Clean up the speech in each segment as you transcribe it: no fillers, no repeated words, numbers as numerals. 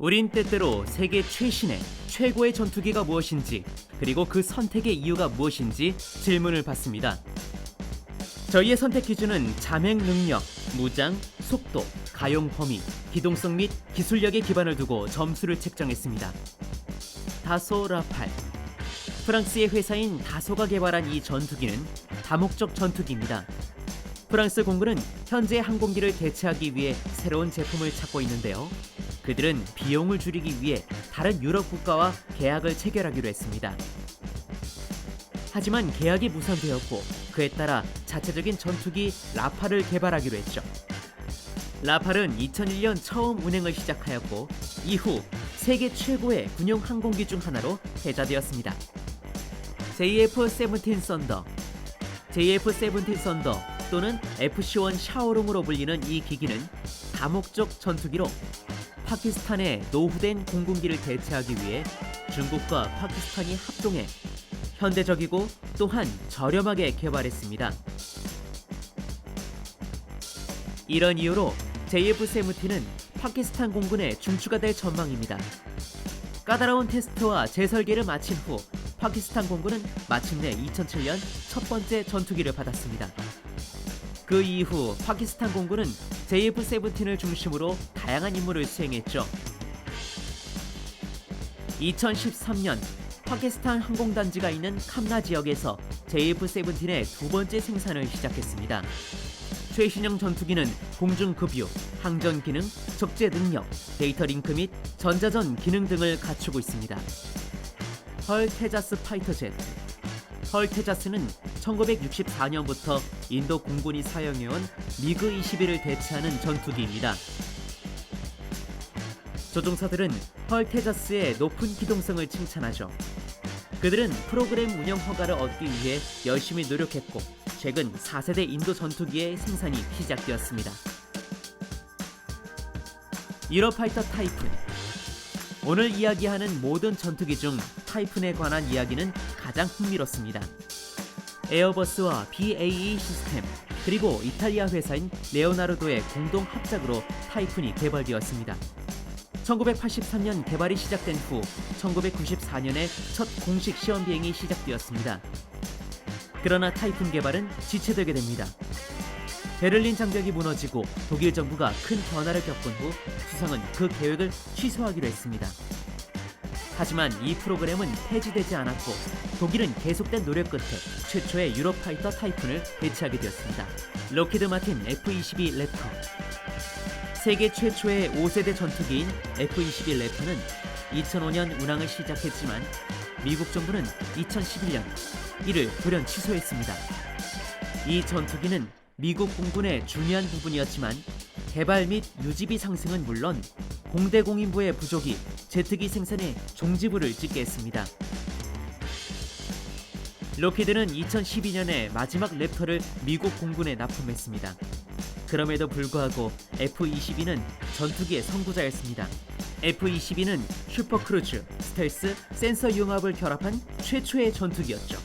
우린 때때로 세계 최신의 최고의 전투기가 무엇인지, 그리고 그 선택의 이유가 무엇인지 질문을 받습니다. 저희의 선택 기준은 자맹 능력, 무장, 속도, 가용 범위, 기동성 및 기술력에 기반을 두고 점수를 책정했습니다. 다소 라팔. 프랑스의 회사인 다소가 개발한 이 전투기는 다목적 전투기입니다. 프랑스 공군은 현재 항공기를 대체하기 위해 새로운 제품을 찾고 있는데요. 그들은 비용을 줄이기 위해 다른 유럽 국가와 계약을 체결하기로 했습니다. 하지만 계약이 무산되었고 그에 따라 자체적인 전투기 라팔을 개발하기로 했죠. 라팔은 2001년 처음 운행을 시작하였고 이후 세계 최고의 군용 항공기 중 하나로 패자되었습니다. JF-17 썬더, JF-17 썬더 또는 FC-1 샤오롱으로 불리는 이 기기는 다목적 전투기로 파키스탄의 노후된 공군기를 대체하기 위해 중국과 파키스탄이 합동해 현대적이고 또한 저렴하게 개발했습니다. 이런 이유로 JF-17은 파키스탄 공군에 중추가 될 전망입니다. 까다로운 테스트와 재설계를 마친 후 파키스탄 공군은 마침내 2007년 첫 번째 전투기를 받았습니다. 그 이후 파키스탄 공군은 JF-17을 중심으로 다양한 임무를 수행했죠. 2013년 파키스탄 항공단지가 있는 캄나 지역에서 JF-17의 두 번째 생산을 시작했습니다. 최신형 전투기는 공중급유, 항전 기능, 적재 능력, 데이터 링크 및 전자전 기능 등을 갖추고 있습니다. 헐 테자스 파이터젯. 헐 테자스는 1964년부터 인도 공군이 사용해온 미그 21을 대체하는 전투기입니다. 조종사들은 헐 테자스의 높은 기동성을 칭찬하죠. 그들은 프로그램 운영 허가를 얻기 위해 열심히 노력했고 최근 4세대 인도 전투기의 생산이 시작되었습니다. 유로파이터 타이푼. 오늘 이야기하는 모든 전투기 중 타이푼에 관한 이야기는 가장 흥미롭습니다. 에어버스와 BAE 시스템 그리고 이탈리아 회사인 레오나르도의 공동 합작으로 타이푼이 개발되었습니다. 1983년 개발이 시작된 후 1994년에 첫 공식 시험 비행이 시작되었습니다. 그러나 타이푼 개발은 지체되게 됩니다. 베를린 장벽이 무너지고 독일 정부가 큰 변화를 겪은 후 수상은 그 계획을 취소하기로 했습니다. 하지만 이 프로그램은 폐지되지 않았고 독일은 계속된 노력 끝에 최초의 유로파이터 타이푼을 배치하게 되었습니다. 록히드 마틴 F-22 랩터. 세계 최초의 5세대 전투기인 F-22 랩터는 2005년 운항을 시작했지만 미국 정부는 2011년 이를 돌연 취소했습니다. 이 전투기는 미국 공군의 중요한 부분이었지만 개발 및 유지비 상승은 물론 공대 공인부의 부족이 제트기 생산에 종지부를 찍게 했습니다. 록히드는 2012년에 마지막 랩터를 미국 공군에 납품했습니다. 그럼에도 불구하고 F-22는 전투기의 선구자였습니다. F-22는 슈퍼크루즈, 스텔스, 센서 융합을 결합한 최초의 전투기였죠.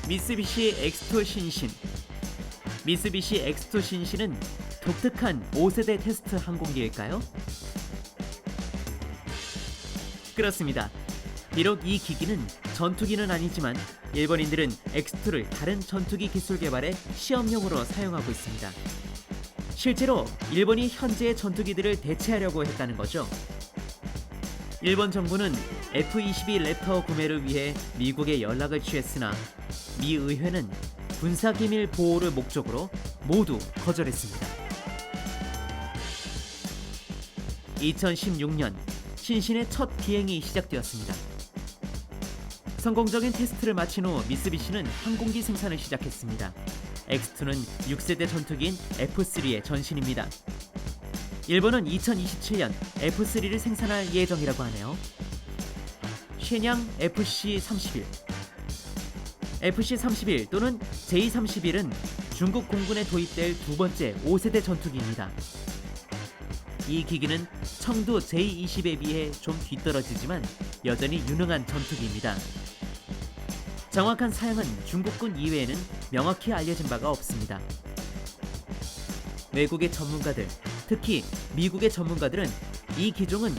미쓰비시 X2 신신. 미쓰비시 X2 신신은 독특한 5세대 테스트 항공기일까요? 그렇습니다. 비록 이 기기는 전투기는 아니지만 일본인들은 X2를 다른 전투기 기술 개발에 시험용으로 사용하고 있습니다. 실제로 일본이 현재의 전투기들을 대체하려고 했다는 거죠. 일본 정부는 F-22 랩터 구매를 위해 미국에 연락을 취했으나 미 의회는 군사기밀 보호를 목적으로 모두 거절했습니다. 2016년 신신의 첫 비행이 시작되었습니다. 성공적인 테스트를 마친 후 미쓰비시는 항공기 생산을 시작했습니다. X2는 6세대 전투기인 F3의 전신입니다. 일본은 2027년 F3를 생산할 예정이라고 하네요. 쉐냥 FC-31. FC-31 또는 J-31은 중국 공군에 도입될 두 번째 5세대 전투기입니다. 이 기기는 청두 J-20에 비해 좀 뒤떨어지지만 여전히 유능한 전투기입니다. 정확한 사양은 중국군 이외에는 명확히 알려진 바가 없습니다. 외국의 전문가들, 특히 미국의 전문가들은 이 기종은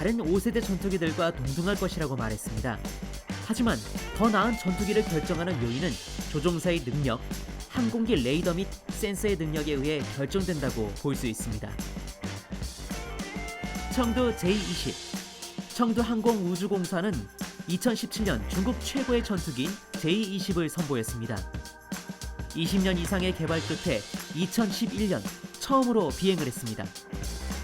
다른 5세대 전투기들과 동등할 것이라고 말했습니다. 하지만 더 나은 전투기를 결정하는 요인은 조종사의 능력, 항공기 레이더 및 센서의 능력에 의해 결정된다고 볼 수 있습니다. 청두 J-20 청두항공우주공사는 2017년 중국 최고의 전투기인 J-20을 선보였습니다. 20년 이상의 개발 끝에 2011년 처음으로 비행을 했습니다.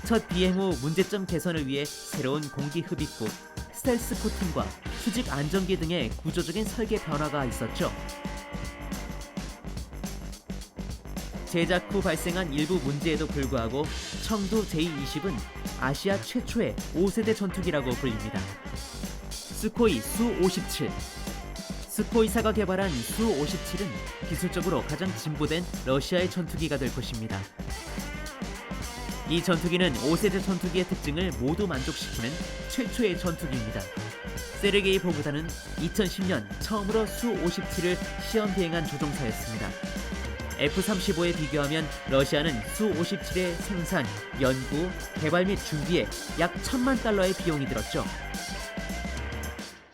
첫 비행 후 문제점 개선을 위해 새로운 공기 흡입구, 스텔스 코팅과 수직 안정기 등의 구조적인 설계 변화가 있었죠. 제작 후 발생한 일부 문제에도 불구하고 청두 J-20은 아시아 최초의 5세대 전투기라고 불립니다. 스코이 수-57 스코이사가 개발한 수-57은 기술적으로 가장 진보된 러시아의 전투기가 될 것입니다. 이 전투기는 5세대 전투기의 특징을 모두 만족시키는 최초의 전투기입니다. 세르게이 보그다는 2010년 처음으로 수-57을 시험 비행한 조종사였습니다. F-35에 비교하면 러시아는 수-57의 생산, 연구, 개발 및 준비에 약 $10,000,000의 비용이 들었죠.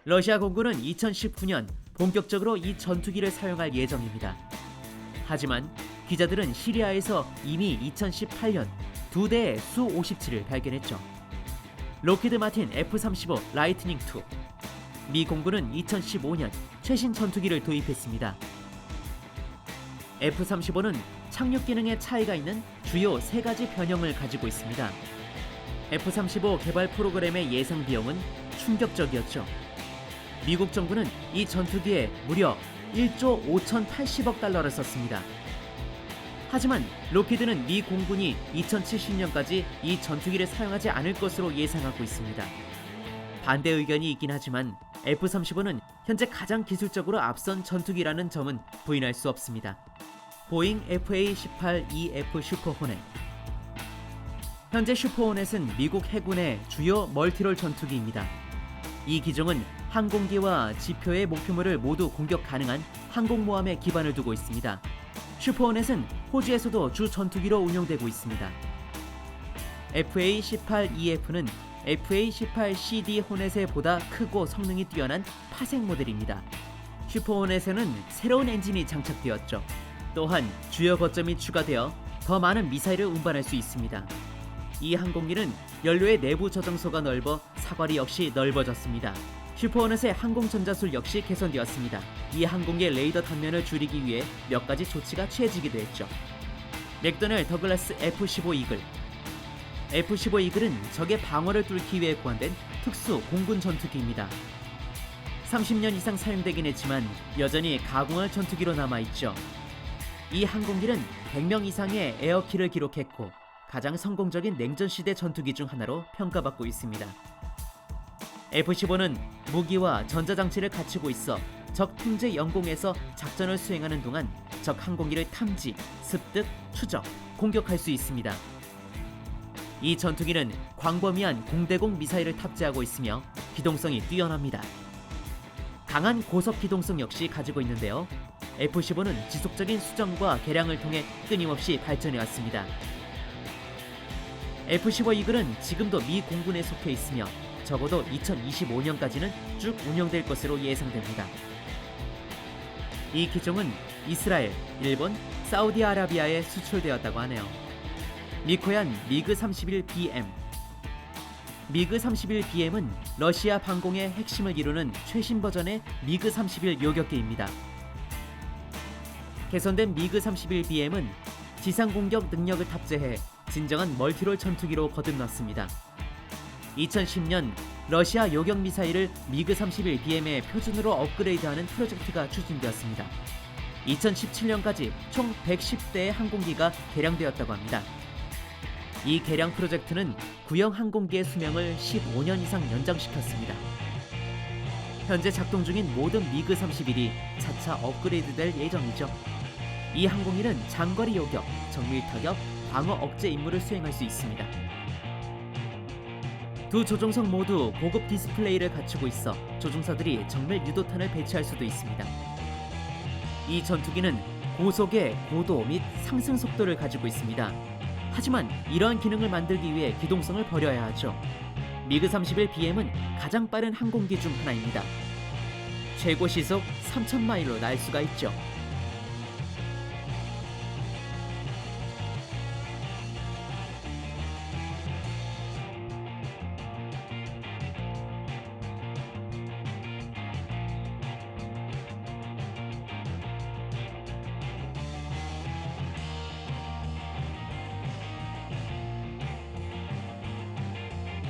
러시아 공군은 2019년 본격적으로 이 전투기를 사용할 예정입니다. 하지만 기자들은 시리아에서 이미 2018년 2대의 수-57을 발견했죠. 록히드 마틴 F-35 라이트닝 II. 미 공군은 2015년 최신 전투기를 도입했습니다. F-35는 착륙 기능에 차이가 있는 주요 3가지 변형을 가지고 있습니다. F-35 개발 프로그램의 예상 비용은 충격적이었죠. 미국 정부는 이 전투기에 무려 1조 5,080억 달러를 썼습니다. 하지만 록히드는 미 공군이 2070년까지 이 전투기를 사용하지 않을 것으로 예상하고 있습니다. 반대 의견이 있긴 하지만 F-35는 현재 가장 기술적으로 앞선 전투기라는 점은 부인할 수 없습니다. 보잉 FA-18EF 슈퍼호넷. 현재 슈퍼호넷은 미국 해군의 주요 멀티롤 전투기입니다. 이 기종은 항공기와 지표의 목표물을 모두 공격 가능한 항공모함에 기반을 두고 있습니다. 슈퍼호넷은 호주에서도 주 전투기로 운용되고 있습니다. FA-18EF는 FA-18CD 호넷에 보다 크고 성능이 뛰어난 파생 모델입니다. 슈퍼호넷에는 새로운 엔진이 장착되었죠. 또한 주요 거점이 추가되어 더 많은 미사일을 운반할 수 있습니다. 이 항공기는 연료의 내부 저장소가 넓어 사거리 역시 넓어졌습니다. 슈퍼호넷의 항공 전자술 역시 개선되었습니다. 이 항공기의 레이더 단면을 줄이기 위해 몇 가지 조치가 취해지기도 했죠. 맥도넬 더글라스 F-15 이글. F-15 이글은 적의 방어를 뚫기 위해 구한된 특수 공군 전투기입니다. 30년 이상 사용되긴 했지만 여전히 가공할 전투기로 남아있죠. 이 항공기는 100명 이상의 에어킬을 기록했고 가장 성공적인 냉전시대 전투기 중 하나로 평가받고 있습니다. F-15는 무기와 전자장치를 갖추고 있어 적 통제 영공에서 작전을 수행하는 동안 적 항공기를 탐지, 습득, 추적, 공격할 수 있습니다. 이 전투기는 광범위한 공대공 미사일을 탑재하고 있으며 기동성이 뛰어납니다. 강한 고속 기동성 역시 가지고 있는데요. F-15는 지속적인 수정과 개량을 통해 끊임없이 발전해왔습니다. F-15 이글은 지금도 미 공군에 속해 있으며 적어도 2025년까지는 쭉 운영될 것으로 예상됩니다. 이 기종은 이스라엘, 일본, 사우디아라비아에 수출되었다고 하네요. 미코얀 미그-31BM. 미그-31BM은 러시아 방공의 핵심을 이루는 최신 버전의 미그-31 요격기입니다. 개선된 미그-31BM은 지상 공격 능력을 탑재해 진정한 멀티롤 전투기로 거듭났습니다. 2010년 러시아 요격 미사일을 미그-31BM의 표준으로 업그레이드하는 프로젝트가 추진되었습니다. 2017년까지 총 110대의 항공기가 개량되었다고 합니다. 이 개량 프로젝트는 구형 항공기의 수명을 15년 이상 연장시켰습니다. 현재 작동 중인 모든 미그-31이 차차 업그레이드될 예정이죠. 이 항공기는 장거리 요격, 정밀 타격, 방어 억제 임무를 수행할 수 있습니다. 두 조종석 모두 고급 디스플레이를 갖추고 있어 조종사들이 정밀 유도탄을 배치할 수도 있습니다. 이 전투기는 고속의 고도 및 상승 속도를 가지고 있습니다. 하지만 이러한 기능을 만들기 위해 기동성을 버려야 하죠. 미그 31 BM은 가장 빠른 항공기 중 하나입니다. 최고 시속 3,000마일로 날 수가 있죠.